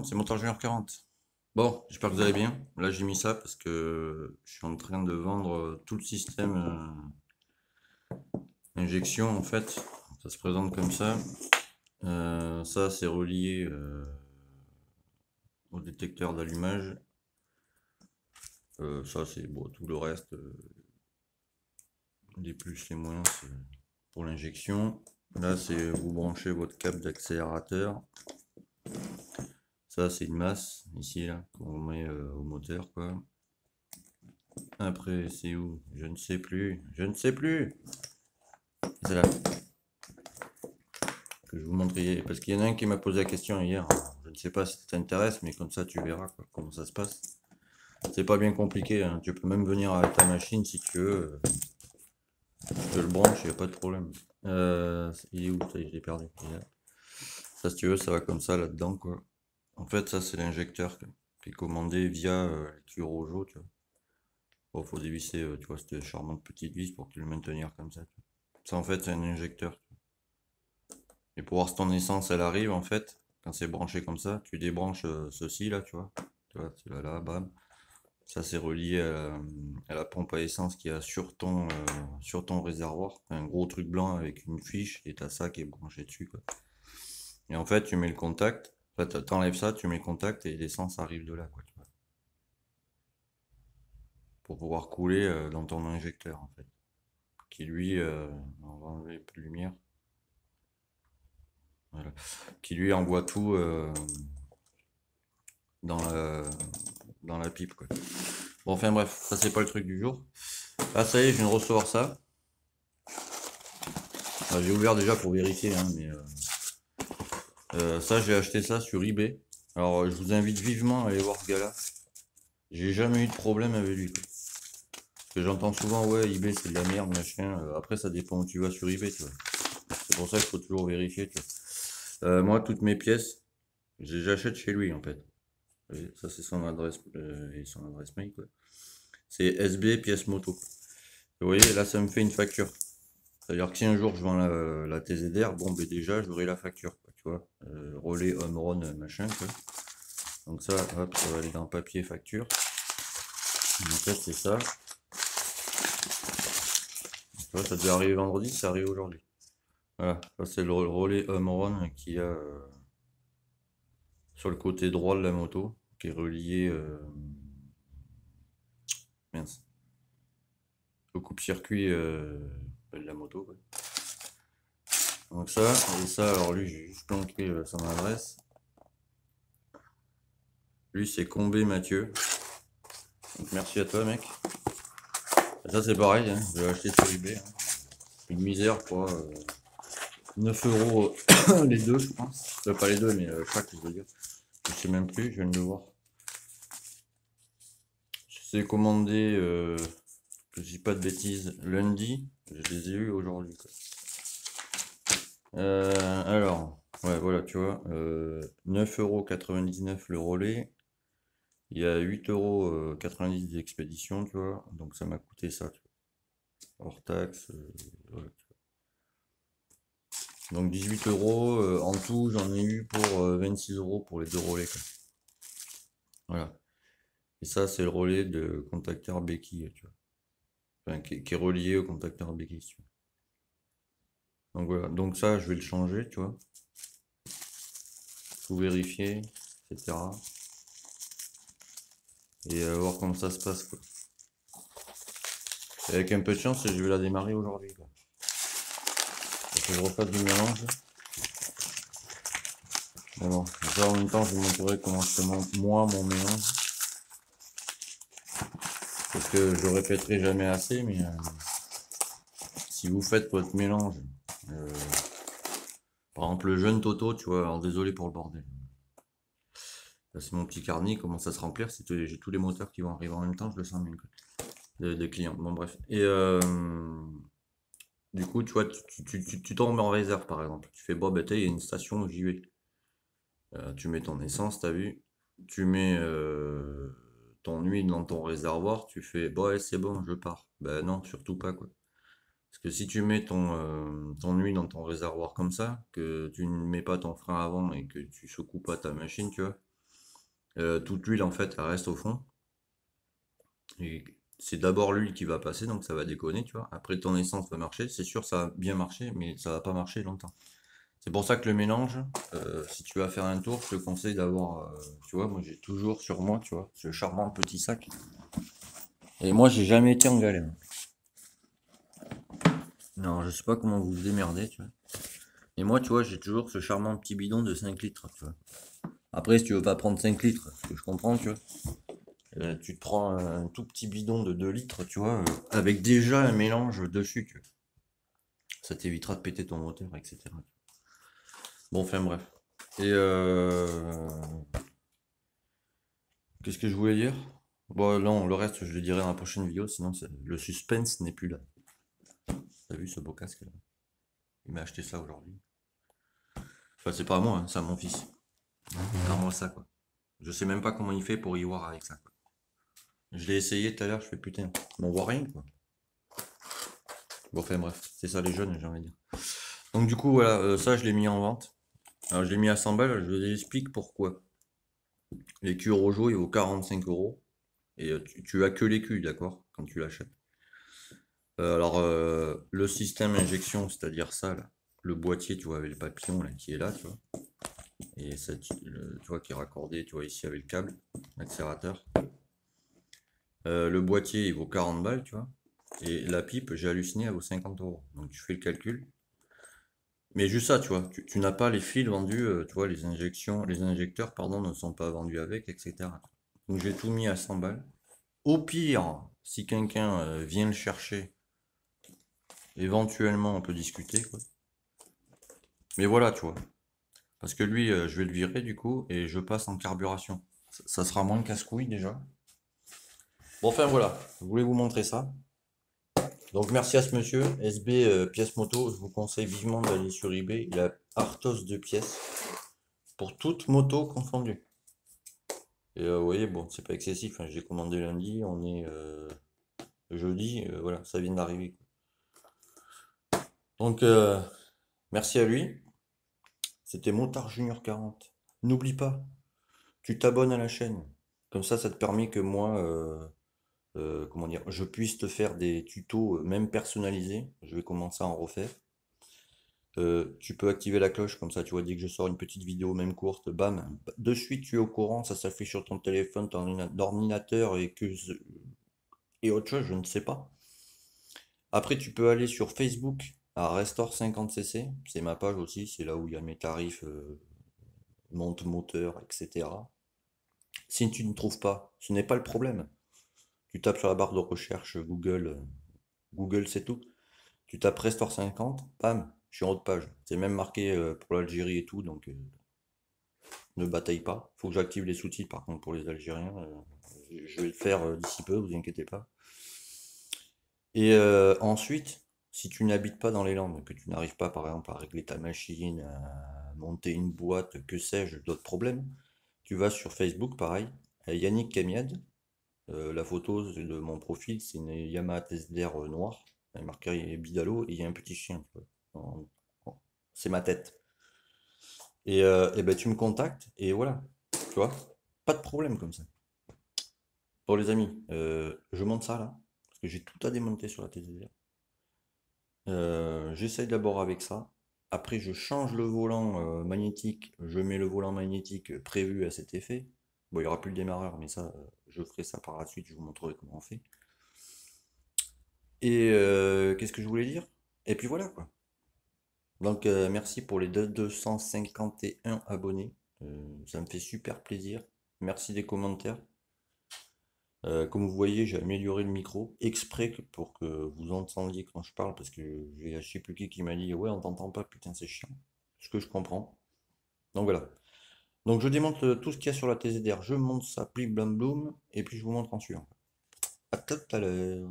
C'est Moteur Junior 40. Bon, j'espère que vous allez bien. Là, j'ai mis ça parce que je suis en train de vendre tout le système injection en fait. Ça se présente comme ça. Ça, c'est relié au détecteur d'allumage. Ça, c'est bon, tout le reste, les plus, les moins, c'est pour l'injection. Là, c'est vous branchez votre câble d'accélérateur. Ça, c'est une masse ici là qu'on met au moteur quoi. Après, c'est où? Je ne sais plus. Je ne sais plus. C'est là que je vous montrerai. Parce qu'il y en a un qui m'a posé la question hier. Je ne sais pas si ça t'intéresse, mais comme ça tu verras quoi, comment ça se passe. C'est pas bien compliqué, hein. Tu peux même venir avec ta machine si tu veux. Je le branche, il n'y a pas de problème. Il est où? Ça y est, je l'ai perdu. Ça, si tu veux, ça va comme ça là-dedans quoi. En fait, ça c'est l'injecteur qui est commandé via les tuyaux Rojo, tu vois. Bon, faut dévisser, tu vois, cette charmante petite vis pour le maintenir comme ça. Ça en fait c'est un injecteur. Et pour voir si ton essence elle arrive en fait, quand c'est branché comme ça, tu débranches ceci là, tu vois. Tu vois, tu vas là, bam. Ça c'est relié à la pompe à essence qu'il y a sur ton réservoir. Un gros truc blanc avec une fiche et t'as ça qui est branché dessus quoi. Et en fait tu mets le contact, enfin, t'enlèves ça, tu mets le contact et l'essence arrive de là quoi, tu vois. Pour pouvoir couler dans ton injecteur en fait. Qui lui, on va enlever un peu de lumière. Voilà. Qui lui envoie tout dans la pipe quoi. Bon, enfin bref, ça c'est pas le truc du jour. Ah ça y est, je viens de recevoir ça. J'ai ouvert déjà pour vérifier, hein, mais ça j'ai acheté ça sur eBay. Alors je vous invite vivement à aller voir ce gars-là. J'ai jamais eu de problème avec lui, quoi. Parce que j'entends souvent ouais eBay c'est de la merde machin. Après ça dépend où tu vas sur eBay, tu vois. C'est pour ça qu'il faut toujours vérifier, tu vois. Moi toutes mes pièces, j'achète chez lui en fait. Vous voyez, ça c'est son adresse et son adresse mail quoi. C'est SB pièce moto. Vous voyez là ça me fait une facture. C'est-à-dire que si un jour je vends la TZR, bon, ben déjà, j'aurai la facture, quoi, tu vois. Relais, home run, machin, quoi. Donc ça, hop, ça va aller dans papier facture. En fait, c'est ça. Tu vois, ça devait arriver vendredi, ça arrive aujourd'hui. Voilà, ça c'est le relais home run qu'il y a sur le côté droit de la moto, qui est relié, mince, au coupe-circuit de la moto, quoi. Donc ça, et ça, alors lui, j'ai juste planqué son adresse. Lui, c'est Combé Mathieu. Donc merci à toi, mec. Ça c'est pareil, hein, je l'ai acheté sur eBay, hein. Une misère quoi. 9 euros les deux je pense. Pas les deux mais chaque je veux dire. Je sais même plus, je viens de le voir. C'est commandé, que je dis pas de bêtises, lundi. Je les ai eu aujourd'hui quoi. Alors, ouais voilà tu vois. 9,99 € le relais. Il y a 8,90 € d'expédition, tu vois. Donc ça m'a coûté ça, tu vois. Hors taxe. Voilà. Donc 18 euros. En tout, j'en ai eu pour 26 € pour les deux relais, quoi. Voilà. Et ça, c'est le relais de contacteur béquille, tu vois. Enfin, qui est relié au contacteur béquille, si tu veux. Donc voilà. Donc ça, je vais le changer, tu vois. Tout vérifier, etc. Et voir comment ça se passe, quoi. Et avec un peu de chance, je vais la démarrer aujourd'hui, quoi. Faut que je refasse du mélange. Mais bon, ça en même temps, je vous montrerai comment je fais moi mon mélange. Parce que je le répéterai jamais assez, mais si vous faites votre mélange, euh, par exemple le jeune Toto, tu vois, alors désolé pour le bordel. Là, c'est mon petit carnet, il commence à se remplir, j'ai tous les moteurs qui vont arriver en même temps, je le sens bien, quoi. Des clients, bon bref. Et du coup, tu vois, tu tombes en réserve par exemple. Tu fais, bon, bah, il y a une station, j'y vais. Tu mets ton essence, t'as vu. Tu mets ton huile dans ton réservoir, tu fais, bon, ouais, c'est bon, je pars. Ben non, surtout pas, quoi. Parce que si tu mets ton huile dans ton réservoir comme ça, que tu ne mets pas ton frein avant et que tu secoues pas ta machine, tu vois, toute l'huile en fait elle reste au fond. Et c'est d'abord l'huile qui va passer, donc ça va déconner, tu vois. Après ton essence va marcher, c'est sûr ça va bien marcher, mais ça va pas marcher longtemps. C'est pour ça que le mélange, si tu vas faire un tour, je te conseille d'avoir, tu vois, moi j'ai toujours sur moi, tu vois, ce charmant petit sac. Et moi j'ai jamais été en galère. Non, je sais pas comment vous vous démerdez, tu vois. Et moi, tu vois, j'ai toujours ce charmant petit bidon de 5 litres, tu vois. Après, si tu veux pas prendre 5 litres, ce que je comprends, tu vois, tu te prends un tout petit bidon de 2 litres, tu vois, avec déjà un mélange dessus, tu vois. Ça t'évitera de péter ton moteur, etc. Bon, enfin bref. Et qu'est-ce que je voulais dire? Bon, non, le reste, je le dirai dans la prochaine vidéo, sinon le suspense n'est plus là. T'as vu ce beau casque là? Il m'a acheté ça aujourd'hui. Enfin, c'est pas à moi, hein, c'est à mon fils. Regarde-moi ça, quoi. Je sais même pas comment il fait pour y voir avec ça, quoi. Je l'ai essayé tout à l'heure, je fais putain, on voit rien, quoi. Bon, enfin bref, c'est ça les jeunes, j'ai envie de dire. Donc du coup, voilà, ça je l'ai mis en vente. Alors je l'ai mis à 100 balles, je vous explique pourquoi. L'écu Rojo, il vaut 45 euros. Et tu as que l'écu, d'accord, quand tu l'achètes. Alors, le système injection, c'est-à-dire ça, là, le boîtier, tu vois, avec le papillon, là, qui est là, tu vois. Et ça, tu vois, qui est raccordé, tu vois, ici avec le câble, l'accélérateur. Le boîtier, il vaut 40 balles, tu vois. Et la pipe, j'ai halluciné, elle vaut 50 euros. Donc tu fais le calcul. Mais juste ça, tu vois, tu n'as pas les fils vendus, tu vois, les injecteurs, pardon, ne sont pas vendus avec, etc. Donc j'ai tout mis à 100 balles. Au pire, si quelqu'un vient le chercher, éventuellement on peut discuter, quoi. Mais voilà, tu vois. Parce que lui, je vais le virer du coup, et je passe en carburation. Ça sera moins casse-couille déjà. Bon, enfin voilà, je voulais vous montrer ça. Donc merci à ce monsieur, SB Pièces Moto, je vous conseille vivement d'aller sur eBay, il a artos de pièces pour toute moto confondue. Et vous voyez, bon, c'est pas excessif, hein, j'ai commandé lundi, on est jeudi, voilà, ça vient d'arriver. Donc merci à lui, c'était Motard Junior 40. N'oublie pas, tu t'abonnes à la chaîne, comme ça te permet que moi, comment dire, je puisse te faire des tutos même personnalisés, je vais commencer à en refaire. Tu peux activer la cloche, comme ça tu vois, dès que je sors une petite vidéo, même courte, bam, de suite tu es au courant, ça s'affiche sur ton téléphone, ton ordinateur et autre chose, je ne sais pas. Après, tu peux aller sur Facebook à Restore 50cc, c'est ma page aussi, c'est là où il y a mes tarifs, monte moteur, etc. Si tu ne trouves pas, ce n'est pas le problème. Tu tapes sur la barre de recherche Google, Google c'est tout. Tu tapes Restore 50, bam, je suis en haut de page. C'est même marqué pour l'Algérie et tout, donc ne bataille pas. Faut que j'active les sous-titres par contre pour les Algériens. Je vais le faire d'ici peu, vous inquiétez pas. Et ensuite, si tu n'habites pas dans les Landes, que tu n'arrives pas par exemple à régler ta machine, à monter une boîte, que sais-je, d'autres problèmes, tu vas sur Facebook, pareil, Yannick Camiad. La photo de mon profil, c'est une Yamaha TSDR noire, elle est marquée Bidalo, et il y a un petit chien, tu vois. C'est ma tête. Et ben tu me contactes, et voilà, tu vois, pas de problème comme ça. Bon les amis, je monte ça là, parce que j'ai tout à démonter sur la TSDR. J'essaye d'abord avec ça. Après, je change le volant magnétique. Je mets le volant magnétique prévu à cet effet. Bon, il n'y aura plus le démarreur, mais ça, je ferai ça par la suite. Je vous montrerai comment on fait. Et qu'est-ce que je voulais dire? Et puis voilà quoi. Donc, merci pour les 251 abonnés. Ça me fait super plaisir. Merci des commentaires. Comme vous voyez, j'ai amélioré le micro exprès pour que vous entendiez quand je parle, parce que j'ai je sais plus qui m'a dit ouais on t'entend pas, putain c'est chiant. Ce que je comprends. Donc voilà. Donc je démonte tout ce qu'il y a sur la TZR, je monte ça, pli blam bloum, et puis je vous montre en suivant. À tout à l'heure.